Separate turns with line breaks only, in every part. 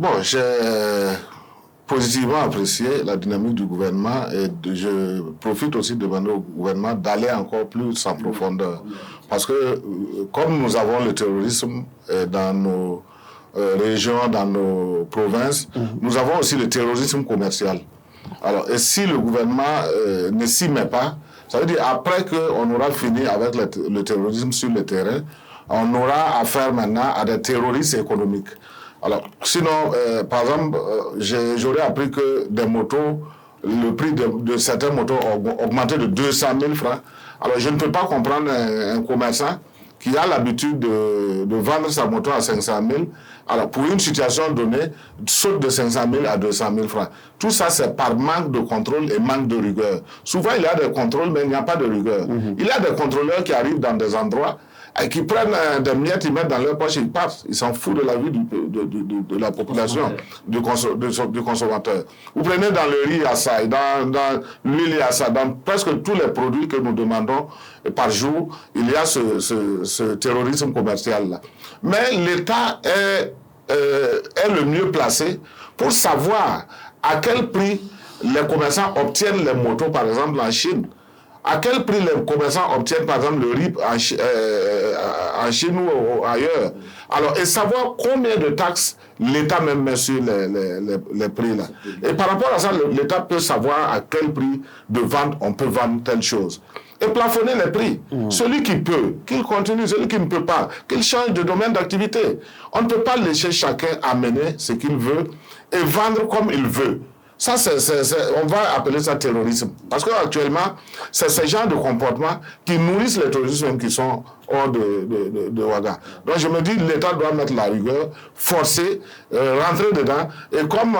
Bon, j'ai positivement apprécié la dynamique du gouvernement et je profite aussi de demander au gouvernement d'aller encore plus en profondeur. Parce que comme nous avons le terrorisme dans nos régions, dans nos provinces, nous avons aussi le terrorisme commercial. Alors, et si le gouvernement ne s'y met pas, ça veut dire après qu'on aura fini avec le terrorisme sur le terrain, on aura affaire maintenant à des terroristes économiques. Alors, sinon, par exemple, j'aurais appris que des motos, le prix de certaines motos a augmenté de 200 000 francs. Alors, je ne peux pas comprendre un commerçant qui a l'habitude de vendre sa moto à 500 000, alors pour une situation donnée, saute de 500 000 à 200 000 francs. Tout ça, c'est par manque de contrôle et manque de rigueur. Souvent, il y a des contrôles, mais il n'y a pas de rigueur. Il y a des contrôleurs qui arrivent dans des endroits et qui prennent des miettes, ils mettent dans leur poche, ils partent. Ils s'en foutent de la vie de la population, du consommateur. Vous prenez dans le riz, il y a ça, et dans l'huile, il y a ça. Dans presque tous les produits que nous demandons par jour, il y a ce terrorisme commercial-là. Mais l'État est le mieux placé pour savoir à quel prix les commerçants obtiennent les motos, par exemple, en Chine. À quel prix les commerçants obtiennent, par exemple, le riz en Chine ou ailleurs. Alors, et savoir combien de taxes l'État même met sur les prix là. Et par rapport à ça, l'État peut savoir à quel prix de vente on peut vendre telle chose. Et plafonner les prix. Celui qui peut, qu'il continue. Celui qui ne peut pas, qu'il change de domaine d'activité. On ne peut pas laisser chacun amener ce qu'il veut et vendre comme il veut. Ça, on va appeler ça terrorisme. Parce qu'actuellement, c'est ce genre de comportement qui nourrissent les terroristes qui sont hors de Ouaga. Donc je me dis, l'État doit mettre la rigueur, forcer, rentrer dedans. Et comme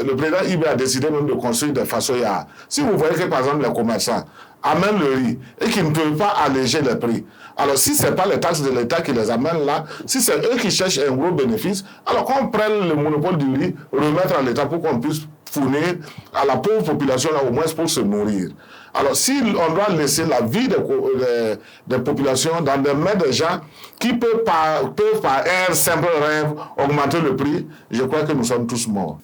le président Ibé a décidé même de construire des façoyards, si vous voyez que par exemple les commerçants amènent le riz et qu'ils ne peuvent pas alléger les prix, alors si ce n'est pas les taxes de l'État qui les amènent là, si c'est eux qui cherchent un gros bénéfice, alors qu'on prenne le monopole du riz, remettre à l'État pour qu'on puisse fournir à la pauvre population là au moins pour se nourrir. Alors si on doit laisser la vie des populations dans des mains de gens qui peuvent par un simple rêve augmenter le prix, je crois que nous sommes tous morts.